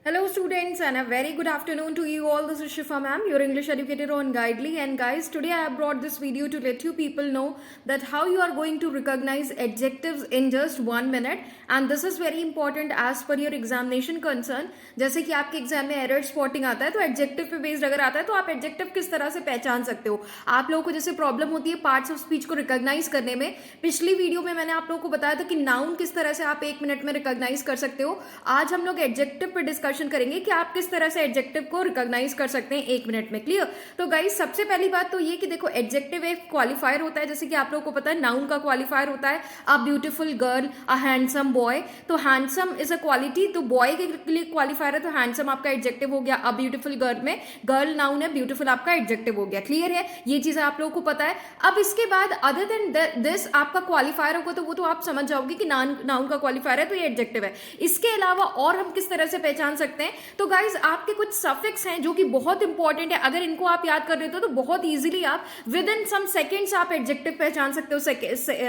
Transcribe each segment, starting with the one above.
Hello students and a very good afternoon to you all. This is Shifa ma'am, your English educator on Guidely. And guys, today I have brought this video to let you people know that how you are going to recognize adjectives in just 1 minute. And this is very important as per your examination concern. जैसे कि आपके exam में error spotting आता है तो adjective पे based अगर आता है तो आप एडजेक्टिव किस तरह से पहचान सकते हो. आप लोगों को जैसे प्रॉब्लम होती है पार्ट्स ऑफ स्पीच को रिकॉग्नाइज करने में, पिछली वीडियो में मैंने आप लोगों को बताया था कि नाउन किस तरह से आप 1 मिनट में रिकॉग्नाइज कर सकते हो. आज हम लोग एडजेक्टिव पे डिस्कशन करेंगे कि आप किस तरह से एडजेक्टिव को रिकॉग्नाइज कर सकते हैं 1 मिनट में. क्लियर? तो गाइस सबसे पहली बात तो ये कि देखो एडजेक्टिव एक क्वालिफायर होता है, जैसे कि आप लोगों को पता है नाउन का क्वालिफायर होता है a beautiful girl, a handsome boy. तो हैंडसम इज अ क्वालिटी, तो बॉय के लिए क्वालिफायर है तो हैंडसम आपका एडजेक्टिव हो गया. अ ब्यूटीफुल गर्ल में गर्ल नाउन है, ब्यूटीफुल आपका एडजेक्टिव हो गया. क्लियर है? ये चीज आप लोगों को पता है. अब इसके बाद अदर देन दिस आपका क्वालिफायर होगा तो वो तो आप समझ जाओगे कि नाउन का क्वालिफायर है तो ये एडजेक्टिव है. इसके अलावा और हम किस तरह से पहचान सकते हैं? तो गाइज आपके कुछ सफिक्स हैं जो कि बहुत इंपॉर्टेंट है. अगर इनको आप याद कर रहे हो तो बहुत इजीली आप विद इन सम सेकेंड्स आप एडजेक्टिव पहचान सकते हो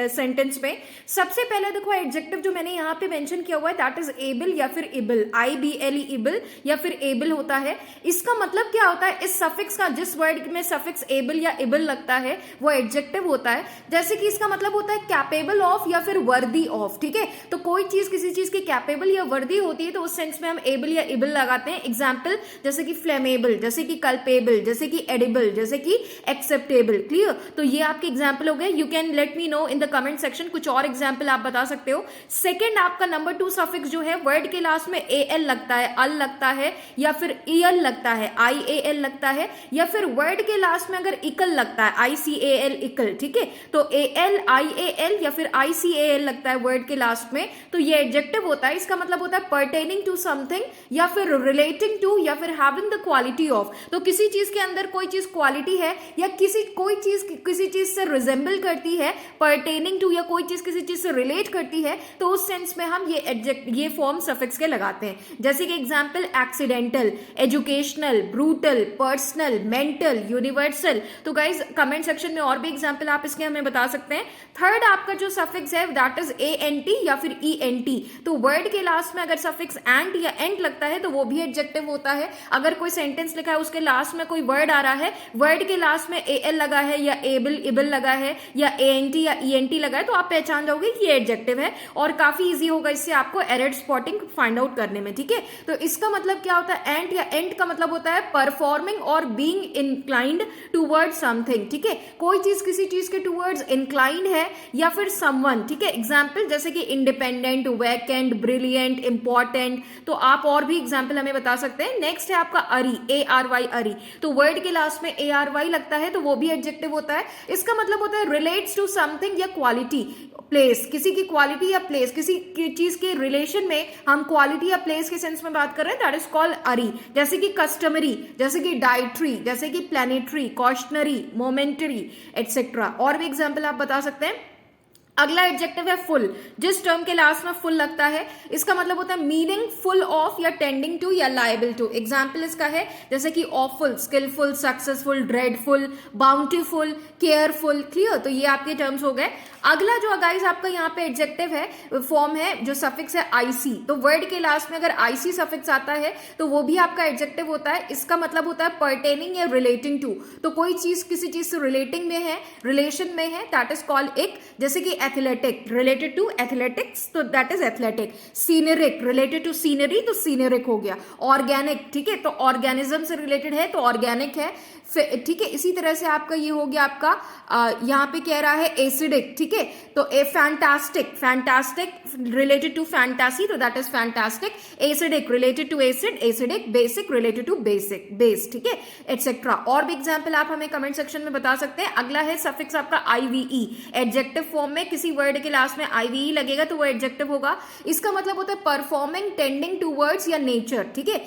सेंटेंस में. सबसे पहले देखो एडजेक्टिव जो मैंने यहाँ पे मेंशन किया हुआ है दैट इज एबल या फिर इबल, IBLE इबल या फिर एबल होता है. इसका मतलब क्या होता है? इस सफिक्स का जिस वर्ड में सफिक्स एबल या इबल लगता है वो एडजेक्टिव होता है. जैसे कि इसका मतलब होता है कैपेबल ऑफ या फिर वर्दी ऑफ. ठीक है, तो कोई चीज किसी चीज की कैपेबल या वर्दी होती है तो उस सेंस में हम एबल या इबल लगाते हैं. एग्जाम्पल जैसे कि फ्लेमेबल, जैसे कि कल्पेबल, जैसे कि एडिबल, जैसे कि एक्सेप्टेबल. क्लियर? तो ये आपके एग्जाम्पल हो गए. You can let me know in the comment section कुछ और एग्जाम्पल आप बता सकते हो. सेकेंड आपका नंबर 2 सफिक्स जो है वर्ड के लास्ट में AL लगता है, अल लगता है या फिर EL लगता है, IAL लगता है या फिर वर्ड के लास्ट में अगर इकल लगता है ICAL इकल. ठीक है, तो AL IAL या फिर ICAL लगता है वर्ड के लास्ट में तो ये एडजेक्टिव होता है. इसका मतलब होता है पर्टेनिंग टू समथिंग या फिर रिलेटिंग टू या फिर हैविंग द क्वालिटी ऑफ. तो किसी चीज के अंदर कोई चीज क्वालिटी है या कोई चीज किसी चीज से रिजेंबल करती है, पर्टेनिंग टू, या कोई चीज किसी चीज से रिलेट करती है तो उस सेंस में हम ये फॉर्म सफिक्स के लगाते हैं. जैसे कि example accidental, educational, brutal, personal, mental, universal. तो गाइज कमेंट सेक्शन में और भी एग्जांपल आप इसके हमें बता सकते हैं. थर्ड आपका जो सफिक्स है दैट इज ANT या फिर ENT. तो वर्ड के लास्ट में अगर सफिक्स एंट या एंट लगता है तो वो भी एडजेक्टिव होता है. अगर कोई सेंटेंस लिखा है उसके लास्ट में कोई वर्ड आ रहा है, वर्ड के लास्ट में AL लगा है या एबल इबल लगा है या ANT या ENT लगा है तो आप पहचान जाओगे कि ये एडजेक्टिव है. और काफी इजी होगा इससे आपको एरर स्पॉटिंग फाइंड आउट करने में. ठीक है, तो इसका मतलब क्या होता है? एंट या एंट का मतलब होता है परफॉर्मिंग और बीइंग इंक्लाइंड टूवर्ड समथिंग. ठीक है, कोई चीज किसी चीज के टूवर्ड्स इंक्लाइंड है या फिर समवन. ठीक है, एग्जाम्पल जैसे कि इंडिपेंडेंट, वैकेंट, ब्रिलियंट, इंपॉर्टेंट. तो आप और भी एग्जाम्पल हमें बता सकते हैं. नेक्स्ट है आपका अरी, ARY अरी. तो वर्ड के लास्ट में ARY लगता है तो वो भी एडजेक्टिव होता है. इसका मतलब होता है रिलेट्स टू समथिंग या क्वालिटी, प्लेस, किसी की क्वालिटी या प्लेस, किसी की चीज के रिलेशन में हम क्वालिटी या प्लेस के सेंस में बात कर रहे हैं दैट इज कॉल्ड अरी. जैसे कि कस्टमरी, जैसे कि डाइटरी, जैसे कि प्लैनेटरी, कॉशनरी, मोमेंटरी एटसेट्रा. और भी एग्जाम्पल आप बता सकते हैं. अगला एडजेक्टिव है फुल. जिस टर्म के लास्ट में फुल लगता है इसका मतलब होता है मीनिंग फुल ऑफ या टेंडिंग टू या लायबल टू. एग्जाम्पल इसका है जैसे कि awful, skilful, successful, dreadful, bountiful, careful. Clear? तो ये आपके टर्म्स हो गए. अगला जो गाइस आपका यहाँ पे एडजेक्टिव है फॉर्म है जो सफिक्स है IC. तो वर्ड के लास्ट में अगर IC सफिक्स आता है तो वो भी आपका एडजेक्टिव होता है. इसका मतलब होता है पर्टेनिंग या रिलेटिंग टू. तो कोई चीज किसी चीज से रिलेटिंग में है, रिलेशन में है दैट इज कॉल्ड इक. जैसे कि एथलेटिक, रिलेटेड टू एथलेटिक्स तो that is athletic. Scenic, related to scenery तो सीनरिक हो गया. ऑर्गेनिक, ठीक है, तो ऑर्गेनिज्म से रिलेटेड है तो ऑर्गेनिक है. ठीक है, इसी तरह से आपका ये हो गया आपका यहाँ पे कह रहा है एसिडिक. ठीक है, तो a fantastic, fantastic related to fantasy तो that is fantastic. Acidic related to acid, acidic. Basic related to basic, base. ठीक है, एटसेट्रा. और भी एग्जाम्पल आप हमें कमेंट सेक्शन में बता सकते हैं. अगला है सफिक्स आपका IVE. एडजेक्टिव फॉर्म में किसी वर्ड के लास्ट में IVE लगेगा तो वो एडजेक्टिव होगा. इसका मतलब होता है परफॉर्मिंग टेंडिंग टूवर्ड्स या नेचर. ठीक है,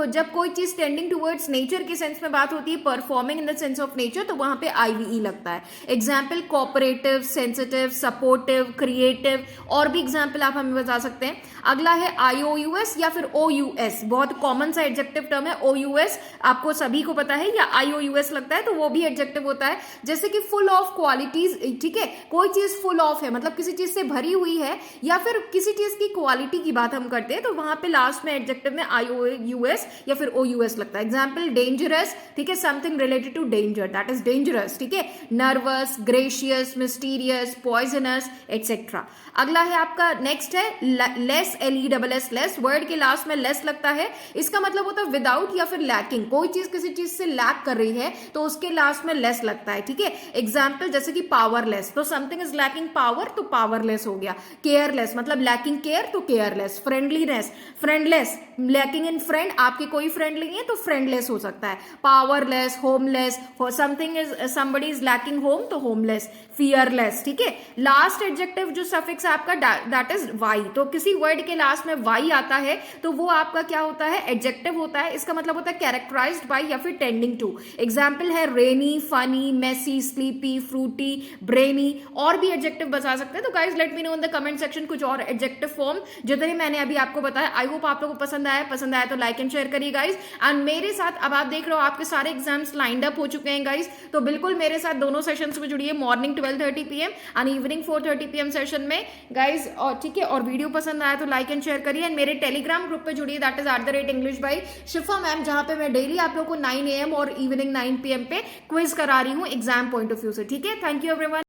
जब कोई चीज टेंडिंग टूवर्ड्स नेचर के सेंस में बात होती है, performing in the sense of nature, तो वहां पे IVE लगता है. Example cooperative, sensitive, supportive, creative, और भी एग्जाम्पल आप हमें बता सकते हैं। अगला है IOUS या फिर OUS, बहुत कॉमन सा एडजेक्टिव टर्म है OUS, आपको सभी को पता है, या IOUS लगता है तो वो भी एडजेक्टिव होता है, जैसे कि फुल ऑफ क्वालिटीज, ठीक है, कोई चीज फुल ऑफ है मतलब किसी चीज से भरी हुई है, या फिर किसी चीज की क्वालिटी की बात हम करते हैं तो वहां पे लास्ट में एडजेक्टिव में IOUS या फिर OUS लगता है। एग्जाम्पल डेंजरस, ठीक है, something related to danger, that is dangerous, ठीक है, nervous, gracious, mysterious, poisonous, etcetera. अगला है आपका नेक्स्ट है लेस, LESS, लेस, वर्ड के लास्ट में लेस लगता है, इसका मतलब होता है विदाउट या फिर लैकिंग, कोई चीज किसी चीज से लैक कर रही है तो उसके लास्ट में लेस लगता है, ठीक है। एग्जाम्पल जैसे कि पावरलेस, तो समथिंग इज लैकिंग पावर तो पावरलेस हो गया। केयरलेस मतलब लैकिंग केयर तो careless. Friendliness, friendless, lacking in friend, आपके कोई फ्रेंड नहीं है तो फ्रेंडलेस हो सकता है। Powerless, homeless, something is somebody is lacking home तो होमलेस। फियरलेस, ठीक है। लास्ट एडजेक्टिव जो सफिक्स है आपका दैट इज वाई, तो किसी वर्ड के लास्ट में वाई आता है तो वो आपका क्या होता है, एडजेक्टिव होता है, इसका मतलब होता है कैरेक्टराइज्ड बाय या फिर टेंडिंग टू। एग्जाम्पल है rainy, funny, messy, sleepy, fruity, brainy, और भी एडजेक्टिव बता सकते हैं। तो guys let me know in the comment section कुछ और एडजेक्टिव फॉर्म जितने मैंने अभी आपको बताया। आई होप आप लोगों को पसंद आया तो लाइक एंड शेयर करिए गाइज। एंड मेरे साथ अब आप देख रहे हो आपके सारे एग्जाम्स लाइंड अप हो चुके हैं गाइज, तो बिल्कुल मेरे साथ दोनों सेशंस में जुड़िए, morning 12:30 PM and evening 4:30 PM session में गाइज, और ठीक है, और वीडियो पसंद आया तो लाइक एंड शेयर करिए। एंड मेरे टेलीग्राम ग्रुप पे जुड़िए, that is @English by Shifa ma'am, जहां पे मैं डेली आप लोगों को 9 AM और इवनिंग 9 PM पे क्विज करा रही हूँ एग्जाम पॉइंट ऑफ व्यू से, ठीक है। Thank you everyone.